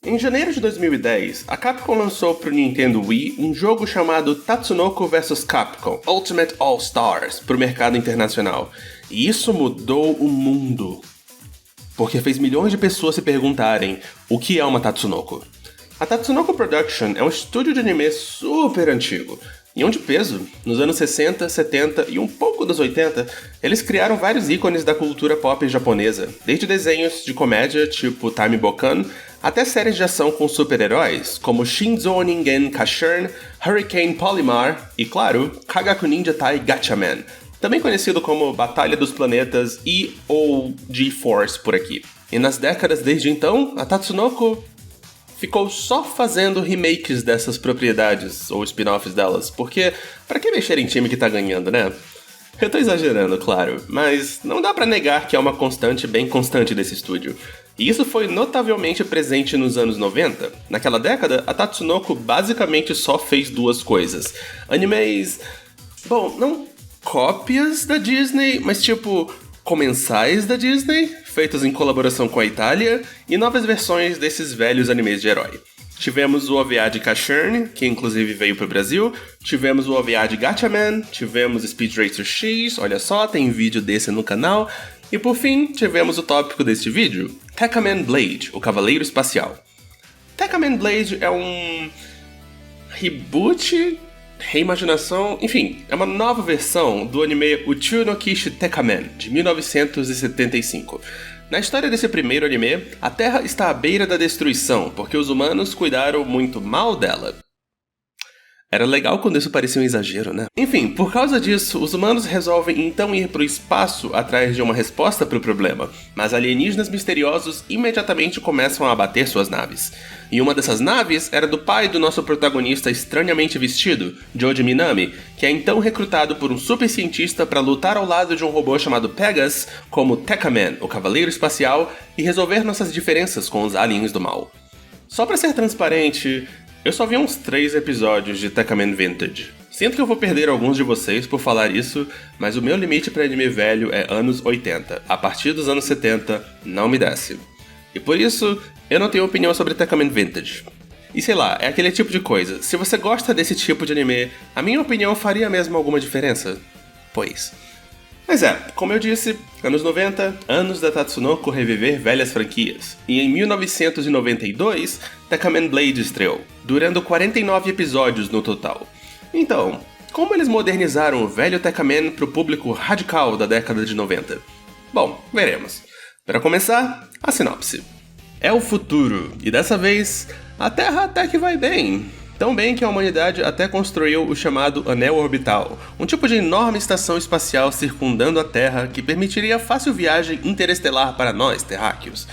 Em janeiro de 2010, a Capcom lançou para o Nintendo Wii um jogo chamado Tatsunoko vs Capcom Ultimate All-Stars para o mercado internacional. E isso mudou o mundo, porque fez milhões de pessoas se perguntarem o que é uma Tatsunoko. A Tatsunoko Production é um estúdio de anime super antigo, e um de peso. Nos anos 60, 70 e um pouco dos 80, eles criaram vários ícones da cultura pop japonesa, desde desenhos de comédia tipo Time Bokan, até séries de ação com super-heróis, como Shinzo Ningen Kashern, Hurricane Polymar e, claro, Kagaku Ninja Tai Gatchaman, também conhecido como Batalha dos Planetas ou G-Force por aqui. E nas décadas desde então, a Tatsunoko ficou só fazendo remakes dessas propriedades, ou spin-offs delas, porque pra que mexer em time que tá ganhando, né? Eu tô exagerando, claro, mas não dá pra negar que é uma constante bem constante desse estúdio. E isso foi notavelmente presente nos anos 90. Naquela década, a Tatsunoko basicamente só fez duas coisas. Animes... bom, não cópias da Disney, mas tipo... comensais da Disney, feitos em colaboração com a Itália, e novas versões desses velhos animes de herói. Tivemos o OVA de Kashern, que inclusive veio pro Brasil, tivemos o OVA de Gatchaman, tivemos Speed Racer X, olha só, tem vídeo desse no canal, e por fim, tivemos o tópico deste vídeo, Tekkaman Blade, o Cavaleiro Espacial. Tekkaman Blade é um reboot, reimaginação, enfim, é uma nova versão do anime Uchu no Kishi Tekkaman, de 1975. Na história desse primeiro anime, a Terra está à beira da destruição, porque os humanos cuidaram muito mal dela. Era legal quando isso parecia um exagero, né? Enfim, por causa disso, os humanos resolvem então ir pro espaço atrás de uma resposta pro problema, mas alienígenas misteriosos imediatamente começam a abater suas naves. E uma dessas naves era do pai do nosso protagonista estranhamente vestido, Joji Minami, que é então recrutado por um super cientista para lutar ao lado de um robô chamado Pegas, como Tekkaman, o Cavaleiro Espacial, e resolver nossas diferenças com os aliens do mal. Só pra ser transparente, eu só vi uns 3 episódios de Tekkaman Vintage. Sinto que eu vou perder alguns de vocês por falar isso, mas o meu limite pra anime velho é anos 80. A partir dos anos 70, não me desce. E por isso, eu não tenho opinião sobre Tekkaman Vintage. E sei lá, é aquele tipo de coisa. Se você gosta desse tipo de anime, a minha opinião faria mesmo alguma diferença? Pois. Mas como eu disse, anos 90, anos da Tatsunoko reviver velhas franquias. E em 1992, Tekkaman Blade estreou, durando 49 episódios no total. Então, como eles modernizaram o velho Tekkaman pro público radical da década de 90? Bom, veremos. Para começar, a sinopse. É o futuro, e dessa vez, a Terra até que vai bem. Tão bem que a humanidade até construiu o chamado Anel Orbital, um tipo de enorme estação espacial circundando a Terra que permitiria fácil viagem interestelar para nós, terráqueos.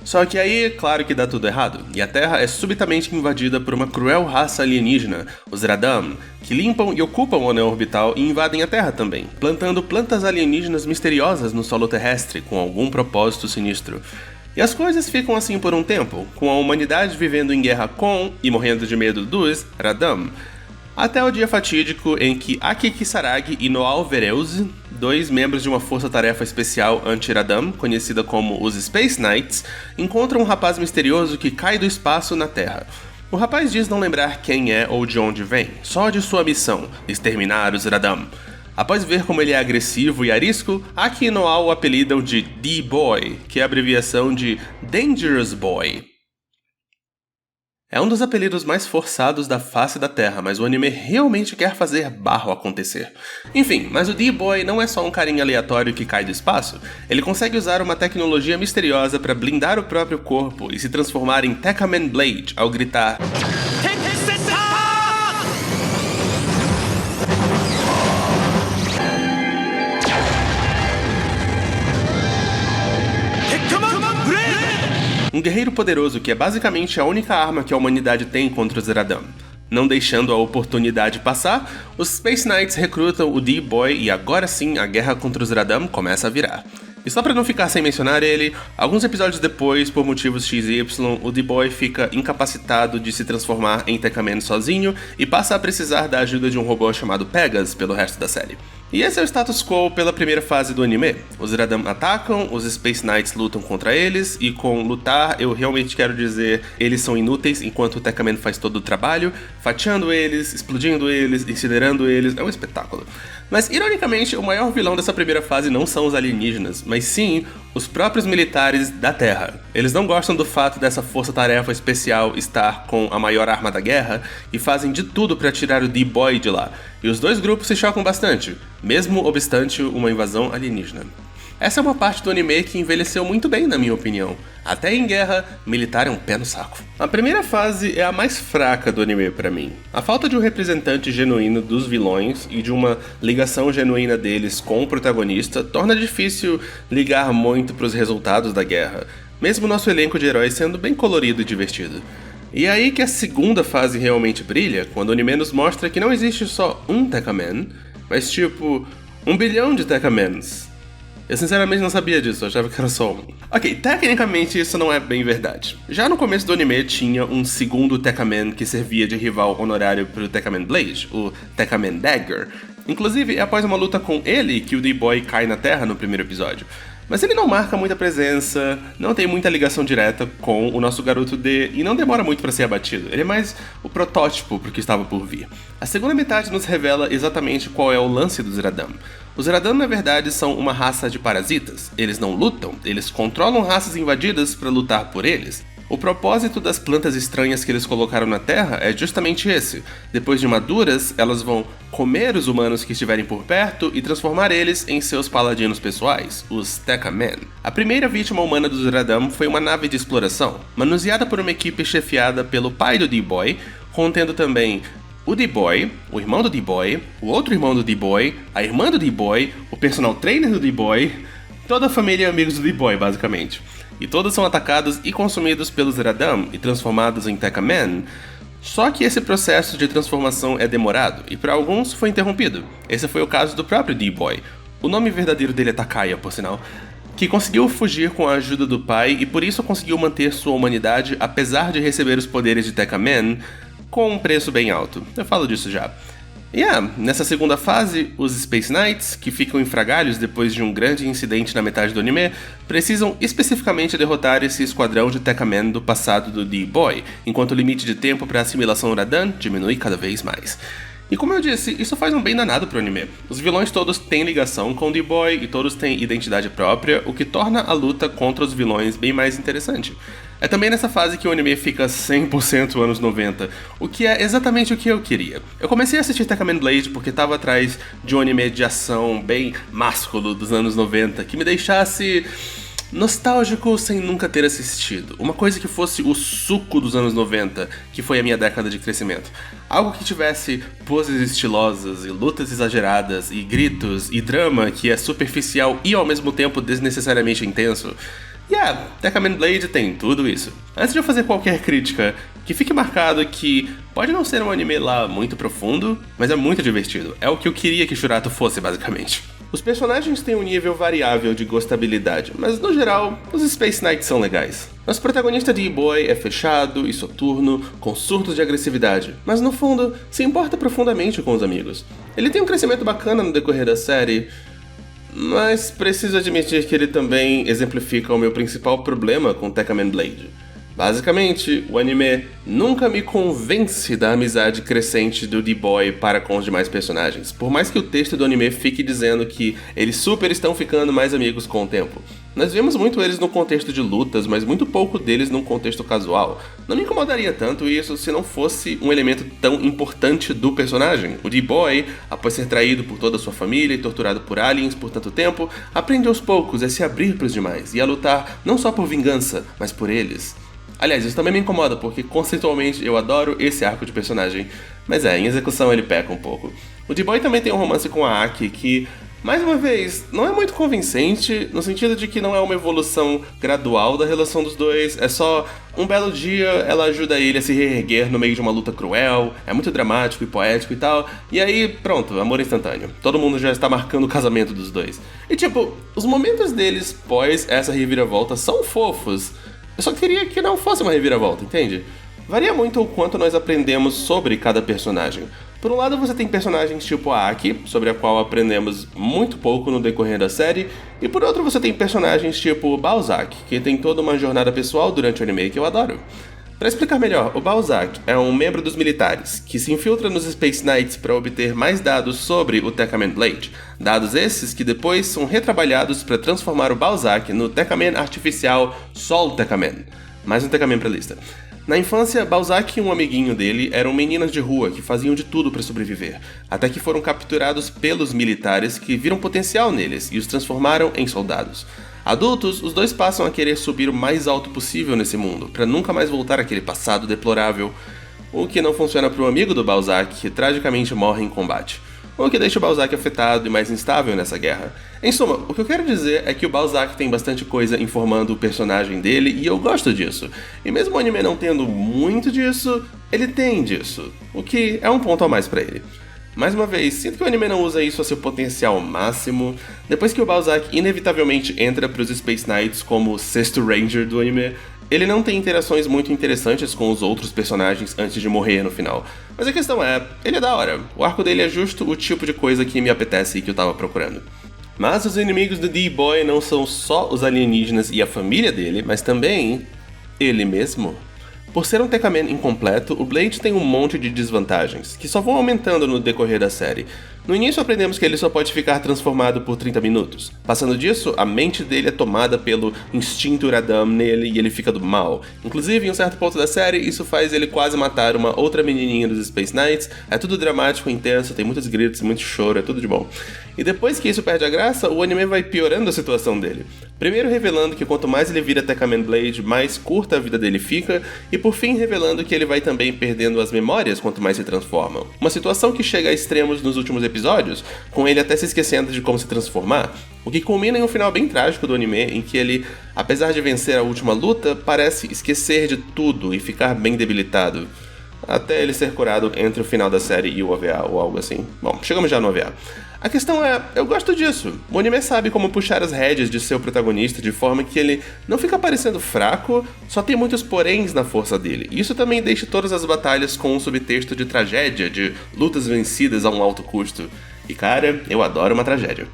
Só que aí, claro que dá tudo errado, e a Terra é subitamente invadida por uma cruel raça alienígena, os Radam, que limpam e ocupam o Anel Orbital e invadem a Terra também, plantando plantas alienígenas misteriosas no solo terrestre com algum propósito sinistro. E as coisas ficam assim por um tempo, com a humanidade vivendo em guerra com e morrendo de medo dos Radam, até o dia fatídico em que Aki Kisaragi e Noal Vereuze, 2 membros de uma força-tarefa especial anti-Radam, conhecida como os Space Knights, encontram um rapaz misterioso que cai do espaço na Terra. O rapaz diz não lembrar quem é ou de onde vem, só de sua missão, exterminar os Radam. Após ver como ele é agressivo e arisco, Aki e Noal o apelidam de D-Boy, que é a abreviação de Dangerous Boy. É um dos apelidos mais forçados da face da Terra, mas o anime realmente quer fazer barro acontecer. Enfim, mas o D-Boy não é só um carinha aleatório que cai do espaço, ele consegue usar uma tecnologia misteriosa para blindar o próprio corpo e se transformar em Tekkaman Blade ao gritar um guerreiro poderoso que é basicamente a única arma que a humanidade tem contra os Radam. Não deixando a oportunidade passar, os Space Knights recrutam o D-Boy e agora sim a guerra contra os Radam começa a virar. E só pra não ficar sem mencionar ele, alguns episódios depois, por motivos XY, o D-Boy fica incapacitado de se transformar em Tekkaman sozinho e passa a precisar da ajuda de um robô chamado Pegas pelo resto da série. E esse é o status quo pela primeira fase do anime. Os Zeradam atacam, os Space Knights lutam contra eles, e com lutar eu realmente quero dizer eles são inúteis enquanto o Tekkaman faz todo o trabalho, fatiando eles, explodindo eles, incinerando eles, é um espetáculo. Mas, ironicamente, o maior vilão dessa primeira fase não são os alienígenas, mas sim os próprios militares da Terra. Eles não gostam do fato dessa força-tarefa especial estar com a maior arma da guerra e fazem de tudo para tirar o D-Boy de lá. E os dois grupos se chocam bastante, mesmo obstante uma invasão alienígena. Essa é uma parte do anime que envelheceu muito bem, na minha opinião. Até em guerra, militar é um pé no saco. A primeira fase é a mais fraca do anime pra mim. A falta de um representante genuíno dos vilões e de uma ligação genuína deles com o protagonista torna difícil ligar muito pros resultados da guerra, mesmo nosso elenco de heróis sendo bem colorido e divertido. E é aí que a segunda fase realmente brilha, quando o anime nos mostra que não existe só um Tekkaman, mas tipo, 1 bilhão de Tekkamans. Eu sinceramente não sabia disso, eu achava que era só um. Ok, tecnicamente isso não é bem verdade. Já no começo do anime tinha um segundo Tekkaman que servia de rival honorário pro Tekkaman Blade, o Tekkaman Dagger. Inclusive, é após uma luta com ele que o D-Boy cai na Terra no primeiro episódio. Mas ele não marca muita presença, não tem muita ligação direta com o nosso garoto D e não demora muito para ser abatido. Ele é mais o protótipo pro que estava por vir. A segunda metade nos revela exatamente qual é o lance dos Zeradam. Os Zeradam, na verdade, são uma raça de parasitas. Eles não lutam, eles controlam raças invadidas para lutar por eles. O propósito das plantas estranhas que eles colocaram na Terra é justamente esse. Depois de maduras, elas vão comer os humanos que estiverem por perto e transformar eles em seus paladinos pessoais, os Tekkaman. A primeira vítima humana dos Zeradam foi uma nave de exploração, manuseada por uma equipe chefiada pelo pai do D-Boy, contendo também o D-Boy, o irmão do D-Boy, o outro irmão do D-Boy, a irmã do D-Boy, o personal trainer do D-Boy, toda a família e amigos do D-Boy, basicamente. E todos são atacados e consumidos pelos Zeradam e transformados em Tekkaman. Só que esse processo de transformação é demorado, e para alguns foi interrompido. Esse foi o caso do próprio D-Boy. O nome verdadeiro dele é Takaya, por sinal, que conseguiu fugir com a ajuda do pai e por isso conseguiu manter sua humanidade apesar de receber os poderes de Tekkaman, com um preço bem alto. Eu falo disso já. E nessa segunda fase, os Space Knights, que ficam em frangalhos depois de um grande incidente na metade do anime, precisam especificamente derrotar esse esquadrão de Tekkaman do passado do D-Boy, enquanto o limite de tempo para assimilação Radan diminui cada vez mais. E como eu disse, isso faz um bem danado pro anime. Os vilões todos têm ligação com o D-Boy e todos têm identidade própria, o que torna a luta contra os vilões bem mais interessante. É também nessa fase que o anime fica 100% anos 90, o que é exatamente o que eu queria. Eu comecei a assistir Tekkaman Blade porque estava atrás de um anime de ação bem másculo dos anos 90, que me deixasse nostálgico sem nunca ter assistido. Uma coisa que fosse o suco dos anos 90, que foi a minha década de crescimento. Algo que tivesse poses estilosas e lutas exageradas e gritos e drama que é superficial e ao mesmo tempo desnecessariamente intenso. Tekkaman Blade tem tudo isso. Antes de eu fazer qualquer crítica, que fique marcado que pode não ser um anime lá muito profundo, mas é muito divertido. É o que eu queria que Shurato fosse, basicamente. Os personagens têm um nível variável de gostabilidade, mas no geral, os Space Knights são legais. Nosso protagonista D-Boy é fechado e soturno, com surtos de agressividade, mas no fundo, se importa profundamente com os amigos. Ele tem um crescimento bacana no decorrer da série, mas preciso admitir que ele também exemplifica o meu principal problema com Tekkaman Blade. Basicamente, o anime nunca me convence da amizade crescente do D-Boy para com os demais personagens, por mais que o texto do anime fique dizendo que eles super estão ficando mais amigos com o tempo. Nós vemos muito eles no contexto de lutas, mas muito pouco deles num contexto casual. Não me incomodaria tanto isso se não fosse um elemento tão importante do personagem. O D-Boy, após ser traído por toda a sua família e torturado por aliens por tanto tempo, aprende aos poucos a se abrir para os demais e a lutar não só por vingança, mas por eles. Aliás, isso também me incomoda, porque conceitualmente eu adoro esse arco de personagem, mas em execução ele peca um pouco. O D-Boy também tem um romance com a Aki que, mais uma vez, não é muito convincente, no sentido de que não é uma evolução gradual da relação dos dois, é só um belo dia ela ajuda ele a se reerguer no meio de uma luta cruel, é muito dramático e poético e tal, e aí, pronto, amor instantâneo. Todo mundo já está marcando o casamento dos dois. E tipo, os momentos deles pós essa reviravolta são fofos. Eu só queria que não fosse uma reviravolta, entende? Varia muito o quanto nós aprendemos sobre cada personagem. Por um lado, você tem personagens tipo a Aki, sobre a qual aprendemos muito pouco no decorrer da série, e por outro você tem personagens tipo o Balzac, que tem toda uma jornada pessoal durante o anime que eu adoro. Para explicar melhor, o Balzac é um membro dos militares, que se infiltra nos Space Knights para obter mais dados sobre o Tekkaman Blade, dados esses que depois são retrabalhados para transformar o Balzac no Tekkaman artificial Sol Tekkaman. Mais um Tekkaman pra lista. Na infância, Balzac e um amiguinho dele eram meninas de rua que faziam de tudo para sobreviver, até que foram capturados pelos militares que viram potencial neles e os transformaram em soldados. Adultos, os dois passam a querer subir o mais alto possível nesse mundo, para nunca mais voltar àquele passado deplorável, o que não funciona para o amigo do Balzac, que tragicamente morre em combate. O que deixa o Balzac afetado e mais instável nessa guerra. Em suma, o que eu quero dizer é que o Balzac tem bastante coisa informando o personagem dele e eu gosto disso. E mesmo o anime não tendo muito disso, ele tem disso, o que é um ponto a mais pra ele. Mais uma vez, sinto que o anime não usa isso a seu potencial máximo. Depois que o Balzac inevitavelmente entra pros Space Knights como o sexto Ranger do anime, ele não tem interações muito interessantes com os outros personagens antes de morrer no final. Mas a questão é, ele é da hora. O arco dele é justo o tipo de coisa que me apetece e que eu tava procurando. Mas os inimigos do D-Boy não são só os alienígenas e a família dele, mas também ele mesmo. Por ser um Tekkaman incompleto, o Blade tem um monte de desvantagens, que só vão aumentando no decorrer da série. No início aprendemos que ele só pode ficar transformado por 30 minutos. Passando disso, a mente dele é tomada pelo instinto Radam nele e ele fica do mal. Inclusive, em um certo ponto da série, isso faz ele quase matar uma outra menininha dos Space Knights. É tudo dramático, intenso, tem muitos gritos, muito choro, é tudo de bom. E depois que isso perde a graça, o anime vai piorando a situação dele. Primeiro revelando que quanto mais ele vira Tekkaman Blade, mais curta a vida dele fica, e por fim revelando que ele vai também perdendo as memórias quanto mais se transforma. Uma situação que chega a extremos nos últimos episódios, com ele até se esquecendo de como se transformar, o que culmina em um final bem trágico do anime, em que ele, apesar de vencer a última luta, parece esquecer de tudo e ficar bem debilitado, até ele ser curado entre o final da série e o OVA ou algo assim. Bom, chegamos já no OVA. A questão é, eu gosto disso. O anime sabe como puxar as rédeas de seu protagonista de forma que ele não fica parecendo fraco, só tem muitos poréns na força dele. E isso também deixa todas as batalhas com um subtexto de tragédia, de lutas vencidas a um alto custo. E cara, eu adoro uma tragédia.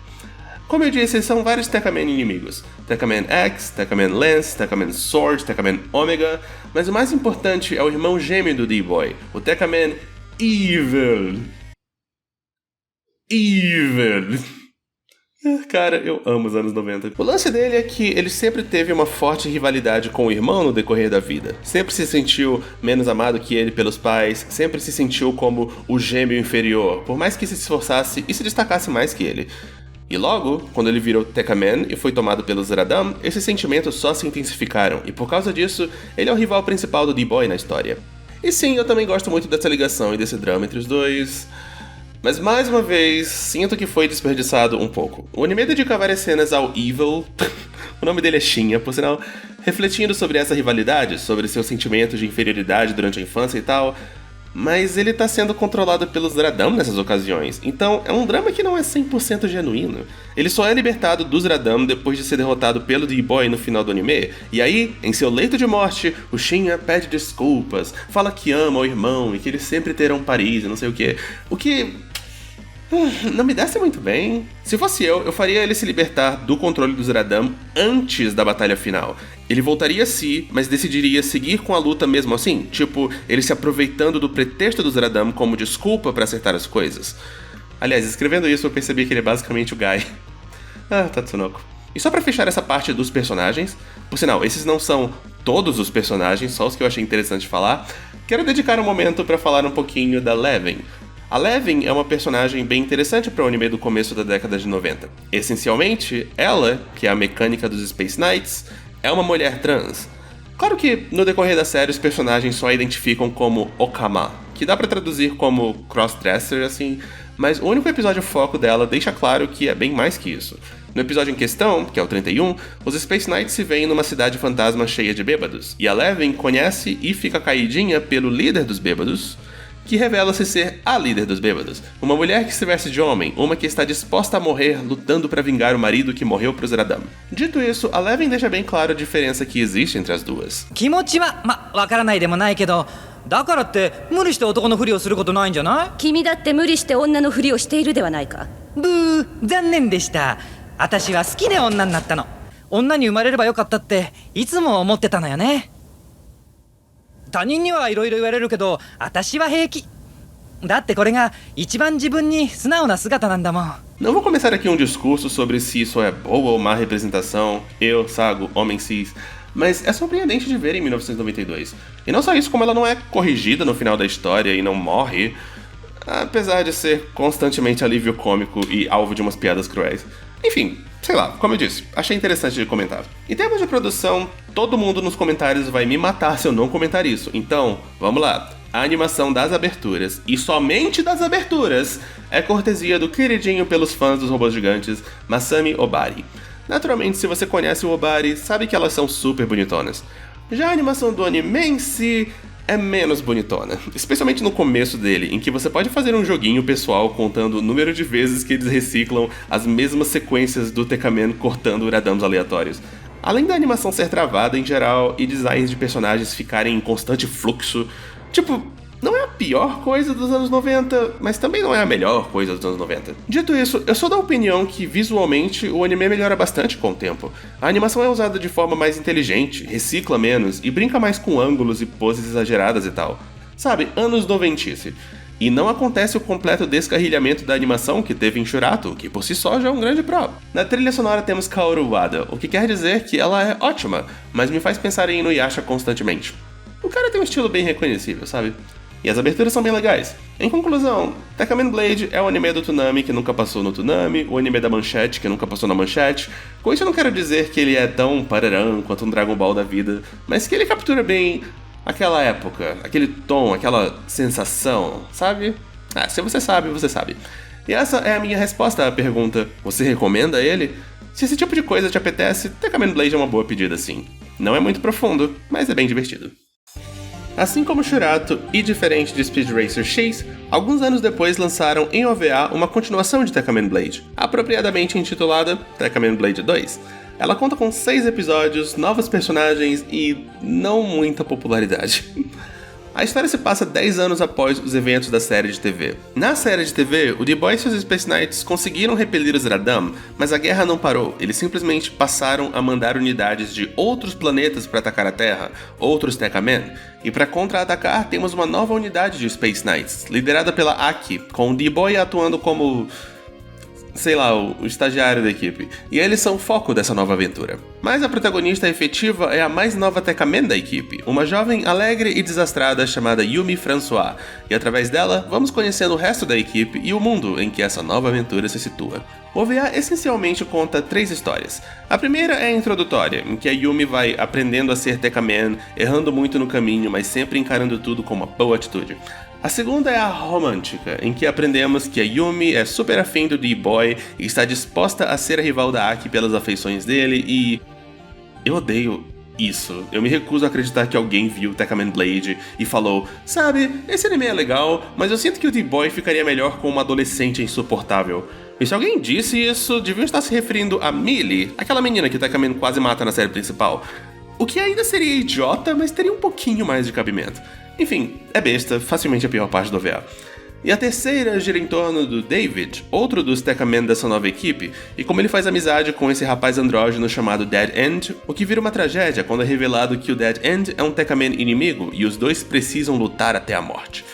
Como eu disse, são vários Tekkaman inimigos. Tekkaman X, Tekkaman Lance, Tekkaman Sword, Tekkaman Omega, mas o mais importante é o irmão gêmeo do D-Boy, o Tekkaman Evil. Cara, eu amo os anos 90. O lance dele é que ele sempre teve uma forte rivalidade com o irmão no decorrer da vida. Sempre se sentiu menos amado que ele pelos pais, sempre se sentiu como o gêmeo inferior, por mais que se esforçasse e se destacasse mais que ele. E logo, quando ele virou Tekkaman e foi tomado pelos Radam, esses sentimentos só se intensificaram, e por causa disso, ele é o rival principal do D-Boy na história. E sim, eu também gosto muito dessa ligação e desse drama entre os dois. Mas mais uma vez, sinto que foi desperdiçado um pouco. O anime dedica várias cenas ao Evil, o nome dele é Shinya, por sinal, refletindo sobre essa rivalidade, sobre seus sentimentos de inferioridade durante a infância e tal, mas ele tá sendo controlado pelos Radam nessas ocasiões, então é um drama que não é 100% genuíno. Ele só é libertado dos Radam depois de ser derrotado pelo D-Boy no final do anime, e aí, em seu leito de morte, o Shinya pede desculpas, fala que ama o irmão e que eles sempre terão Paris e não sei o que. O que não me desce muito bem. Se fosse eu faria ele se libertar do controle dos Radam antes da batalha final. Ele voltaria a si, mas decidiria seguir com a luta mesmo assim, tipo, ele se aproveitando do pretexto dos Radam como desculpa pra acertar as coisas. Aliás, escrevendo isso eu percebi que ele é basicamente o Guy. Tatsunoko. E só pra fechar essa parte dos personagens, por sinal, esses não são todos os personagens, só os que eu achei interessante falar, quero dedicar um momento pra falar um pouquinho da Levin. A Levin é uma personagem bem interessante para o anime do começo da década de 90. Essencialmente, ela, que é a mecânica dos Space Knights, é uma mulher trans. Claro que no decorrer da série os personagens só a identificam como Okama, que dá para traduzir como crossdresser assim, mas o único episódio foco dela deixa claro que é bem mais que isso. No episódio em questão, que é o 31, os Space Knights se veem numa cidade fantasma cheia de bêbados, e a Levin conhece e fica caidinha pelo líder dos bêbados, que revela-se ser a líder dos bêbados. Uma mulher que se veste de homem, uma que está disposta a morrer lutando para vingar o marido que morreu pros Radam. Dito isso, a Levin deixa bem claro a diferença que existe entre as duas. だからって無理して男のふりをすることないんじゃない？君だって無理して女のふりをしているではないか。ブー、残念でした。私は好きで女になったの。女に生まれればよかったっていつも思ってたのよね。他人にはいろいろ言われるけど、私は平気。だってこれが一番自分に素直な姿なんだもん。Não vou começar aqui um discurso sobre se isso é boa ou má representação, eu, Sago, homem cis, mas é surpreendente de ver em 1992. E não só isso, como ela não é corrigida no final da história e não morre, apesar de ser constantemente alívio cômico e alvo de umas piadas cruéis. Enfim, sei lá, como eu disse, achei interessante de comentar. Em termos de produção, todo mundo nos comentários vai me matar se eu não comentar isso, então, vamos lá. A animação das aberturas, e somente das aberturas, é cortesia do queridinho pelos fãs dos robôs gigantes, Masami Obari. Naturalmente, se você conhece o Obari, sabe que elas são super bonitonas. Já a animação do anime em si é menos bonitona, especialmente no começo dele, em que você pode fazer um joguinho pessoal contando o número de vezes que eles reciclam as mesmas sequências do Tekamen cortando uradams aleatórios. Além da animação ser travada em geral e designs de personagens ficarem em constante fluxo, tipo, não é a pior coisa dos anos 90, mas também não é a melhor coisa dos anos 90. Dito isso, eu sou da opinião que visualmente o anime melhora bastante com o tempo. A animação é usada de forma mais inteligente, recicla menos e brinca mais com ângulos e poses exageradas e tal. Sabe, anos noventice. E não acontece o completo descarrilhamento da animação que teve em Shurato, que por si só já é um grande pró. Na trilha sonora temos Kaoru Wada, o que quer dizer que ela é ótima, mas me faz pensar em Inuyasha constantemente. O cara tem um estilo bem reconhecível, sabe? E as aberturas são bem legais. Em conclusão, Tekamen Blade é o anime do Toonami que nunca passou no Toonami, o anime da Manchete que nunca passou na Manchete. Com isso eu não quero dizer que ele é tão pararão quanto um Dragon Ball da vida, mas que ele captura bem aquela época, aquele tom, aquela sensação, sabe? Se você sabe, você sabe. E essa é a minha resposta à pergunta: você recomenda ele? Se esse tipo de coisa te apetece, Tekamen Blade é uma boa pedida sim. Não é muito profundo, mas é bem divertido. Assim como Shurato e diferente de Speed Racer X, alguns anos depois lançaram em OVA uma continuação de Tekamen Blade, apropriadamente intitulada Tekamen Blade 2. Ela conta com 6 episódios, novos personagens e não muita popularidade. A história se passa 10 anos após os eventos da série de TV. Na série de TV, o D-Boys e os Space Knights conseguiram repelir os Radam, mas a guerra não parou. Eles simplesmente passaram a mandar unidades de outros planetas para atacar a Terra, outros Tekamen. E para contra-atacar, temos uma nova unidade de Space Knights, liderada pela Aki, com o D-Boy atuando como, sei lá, o estagiário da equipe. E eles são o foco dessa nova aventura. Mas a protagonista efetiva é a mais nova Tekamen da equipe, uma jovem alegre e desastrada chamada Yumi François. E através dela, vamos conhecendo o resto da equipe e o mundo em que essa nova aventura se situa. O OVA essencialmente conta 3 histórias. A primeira é a introdutória, em que a Yumi vai aprendendo a ser Tekamen, errando muito no caminho, mas sempre encarando tudo com uma boa atitude. A segunda é a romântica, em que aprendemos que a Yumi é super afim do D-Boy e está disposta a ser a rival da Aki pelas afeições dele e... eu odeio isso. Eu me recuso a acreditar que alguém viu Tekamen Blade e falou: sabe, esse anime é legal, mas eu sinto que o D-Boy ficaria melhor com uma adolescente insuportável. E se alguém disse isso, deviam estar se referindo a Millie, aquela menina que o Tekamen quase mata na série principal. O que ainda seria idiota, mas teria um pouquinho mais de cabimento. Enfim, é besta, facilmente a pior parte do OVA. E a terceira gira em torno do David, outro dos Tekamen dessa nova equipe, e como ele faz amizade com esse rapaz andrógeno chamado Dead End, o que vira uma tragédia quando é revelado que o Dead End é um Tekamen inimigo e os dois precisam lutar até a morte.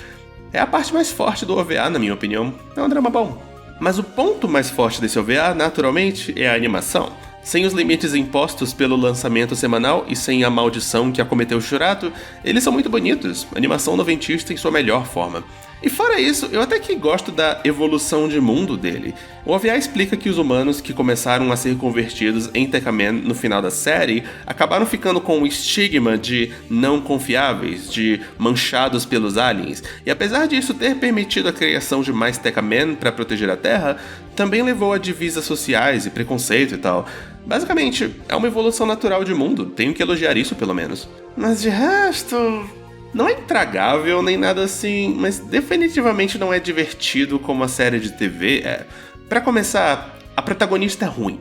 É a parte mais forte do OVA, na minha opinião. É um drama bom. Mas o ponto mais forte desse OVA, naturalmente, é a animação. Sem os limites impostos pelo lançamento semanal e sem a maldição que acometeu Shurato, eles são muito bonitos, animação noventista em sua melhor forma. E fora isso, eu até que gosto da evolução de mundo dele. O OVA explica que os humanos que começaram a ser convertidos em Tekamen no final da série acabaram ficando com o estigma de não confiáveis, de manchados pelos aliens, e apesar disso ter permitido a criação de mais Tekamen para proteger a Terra, também levou a divisas sociais e preconceito e tal. Basicamente, é uma evolução natural de mundo, tenho que elogiar isso pelo menos. Mas de resto... não é intragável nem nada assim, mas definitivamente não é divertido como a série de TV é. Pra começar, a protagonista é ruim.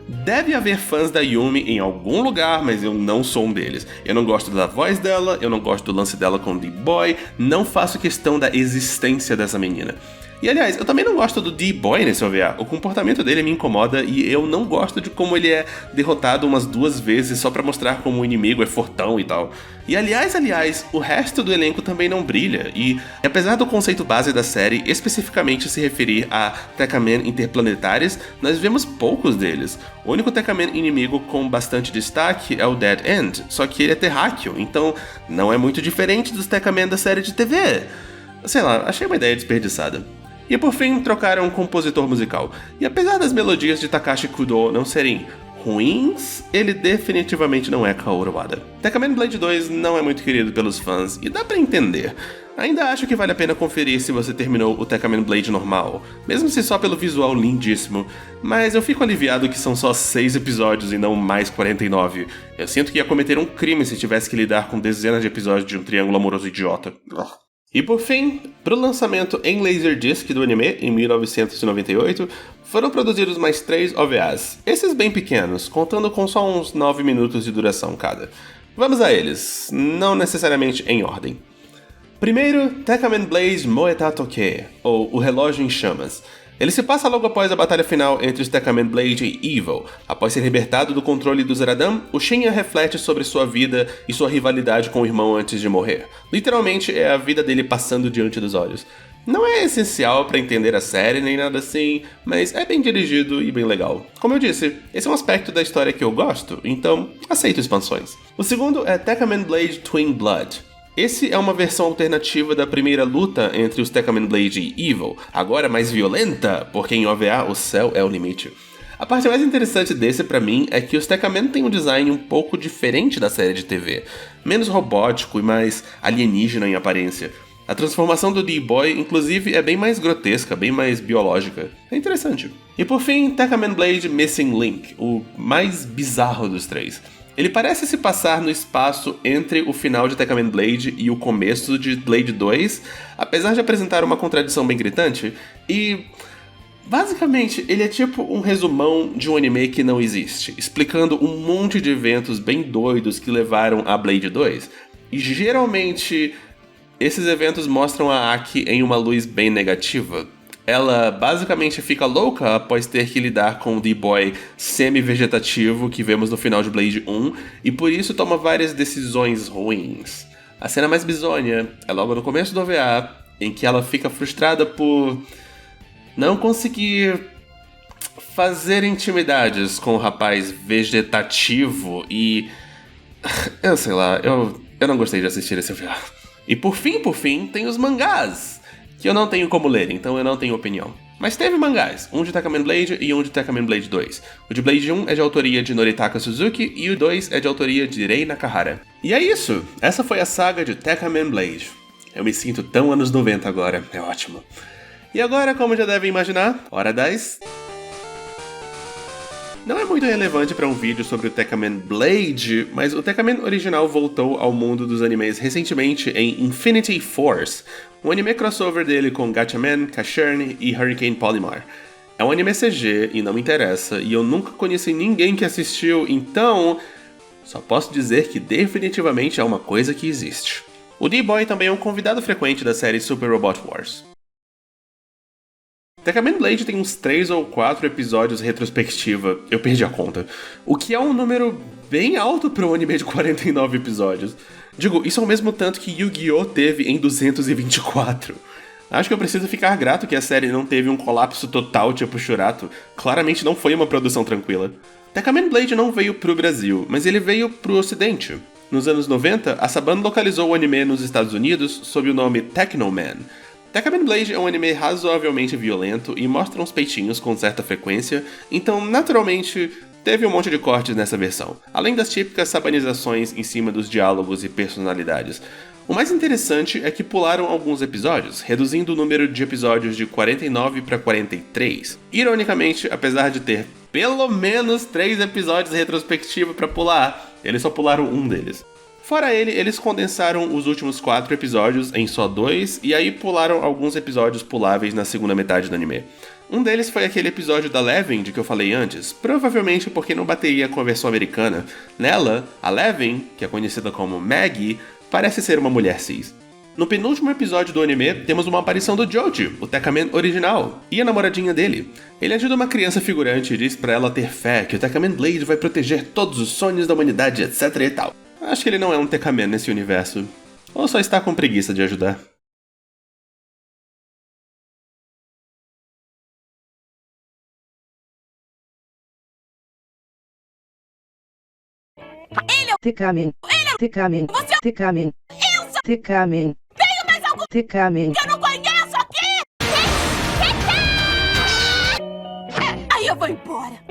Deve haver fãs da Yumi em algum lugar, mas eu não sou um deles. Eu não gosto da voz dela, eu não gosto do lance dela com o D-Boy, não faço questão da existência dessa menina. E aliás, eu também não gosto do D-Boy nesse OVA. O comportamento dele me incomoda e eu não gosto de como ele é derrotado umas 2 vezes só pra mostrar como o inimigo é fortão e tal. E aliás, o resto do elenco também não brilha. E apesar do conceito base da série especificamente se referir a Tekkamen interplanetários, nós vemos poucos deles. O único Tekkamen inimigo com bastante destaque é o Dead End, só que ele é terráqueo, então não é muito diferente dos Tekkamen da série de TV. Sei lá, achei uma ideia desperdiçada. E por fim, trocaram um compositor musical. E apesar das melodias de Takashi Kudo não serem ruins, ele definitivamente não é Kaoru Wada. Tekkamen Blade 2 não é muito querido pelos fãs, e dá pra entender. Ainda acho que vale a pena conferir se você terminou o Tekkamen Blade normal, mesmo se só pelo visual lindíssimo, mas eu fico aliviado que são só 6 episódios e não mais 49. Eu sinto que ia cometer um crime se tivesse que lidar com dezenas de episódios de um triângulo amoroso idiota. E por fim, para o lançamento em Laserdisc do anime, em 1998, foram produzidos mais 3 OVAs, esses bem pequenos, contando com só uns 9 minutos de duração cada. Vamos a eles, não necessariamente em ordem. Primeiro, Tekkamen Blade Moeta Toke, ou O Relógio em Chamas. Ele se passa logo após a batalha final entre os Tekkamen Blade e Evil. Após ser libertado do controle do Zeradan, o Shinya reflete sobre sua vida e sua rivalidade com o irmão antes de morrer. Literalmente é a vida dele passando diante dos olhos. Não é essencial para entender a série nem nada assim, mas é bem dirigido e bem legal. Como eu disse, esse é um aspecto da história que eu gosto, então aceito expansões. O segundo é Tekkamen Blade Twin Blood. Esse é uma versão alternativa da primeira luta entre os Tekkamen Blade e Evil, agora mais violenta, porque em OVA o céu é o limite. A parte mais interessante desse pra mim é que os Tekkamen têm um design um pouco diferente da série de TV, menos robótico e mais alienígena em aparência. A transformação do D-Boy, inclusive, é bem mais grotesca, bem mais biológica. É interessante. E por fim, Tekkamen Blade Missing Link, o mais bizarro dos 3. Ele parece se passar no espaço entre o final de Tekkamen Blade e o começo de Blade 2, apesar de apresentar uma contradição bem gritante, e basicamente ele é tipo um resumão de um anime que não existe, explicando um monte de eventos bem doidos que levaram a Blade 2, e geralmente esses eventos mostram a Aki em uma luz bem negativa. Ela basicamente fica louca após ter que lidar com o D-Boy semi-vegetativo que vemos no final de Blade 1 e por isso toma várias decisões ruins. A cena mais bizonha é logo no começo do OVA, em que ela fica frustrada por não conseguir fazer intimidades com o rapaz vegetativo e... eu sei lá, eu não gostei de assistir esse OVA. E por fim, tem os mangás, que eu não tenho como ler, então eu não tenho opinião. Mas teve mangás, um de Tekkamen Blade e um de Tekkamen Blade 2. O de Blade 1 é de autoria de Noritaka Suzuki e o 2 é de autoria de Rei Nakahara. E é isso, essa foi a saga de Tekkamen Blade. Eu me sinto tão anos 90 agora, é ótimo. E agora, como já devem imaginar, hora das... Não é muito relevante para um vídeo sobre o Tekkamen Blade, mas o Tekkamen original voltou ao mundo dos animes recentemente em Infinity Force, um anime crossover dele com Gatchaman, Kashern e Hurricane Polymar. É um anime CG e não me interessa, e eu nunca conheci ninguém que assistiu, então só posso dizer que definitivamente é uma coisa que existe. O D-Boy também é um convidado frequente da série Super Robot Wars. Tekkamen Blade tem uns 3 ou 4 episódios retrospectiva, eu perdi a conta, o que é um número bem alto para um anime de 49 episódios. Digo, isso é o mesmo tanto que Yu-Gi-Oh! Teve em 224. Acho que eu preciso ficar grato que a série não teve um colapso total tipo Shurato, claramente não foi uma produção tranquila. Tekkamen Blade não veio pro Brasil, mas ele veio pro ocidente. Nos anos 90, a Saban localizou o anime nos Estados Unidos sob o nome Technoman. Tekkamen Blade é um anime razoavelmente violento e mostra uns peitinhos com certa frequência, então naturalmente teve um monte de cortes nessa versão, além das típicas sabanizações em cima dos diálogos e personalidades. O mais interessante é que pularam alguns episódios, reduzindo o número de episódios de 49 para 43. Ironicamente, apesar de ter pelo menos 3 episódios retrospectivos para pular, eles só pularam um deles. Fora ele, eles condensaram os últimos 4 episódios em só 2, e aí pularam alguns episódios puláveis na segunda metade do anime. Um deles foi aquele episódio da Levin, de que eu falei antes, provavelmente porque não bateria com a versão americana. Nela, a Levin, que é conhecida como Maggie, parece ser uma mulher cis. No penúltimo episódio do anime, temos uma aparição do Joji, o Tekkaman original, e a namoradinha dele. Ele ajuda uma criança figurante e diz pra ela ter fé que o Tekkaman Blade vai proteger todos os sonhos da humanidade, etc e tal. Acho que ele não é um Tekkaman nesse universo. Ou só está com preguiça de ajudar. Tekkaman. Tekkaman. Tekkaman. Tekkaman. Tenho mais algum Tekkaman. Eu não conheço aqui! Aí eu vou embora.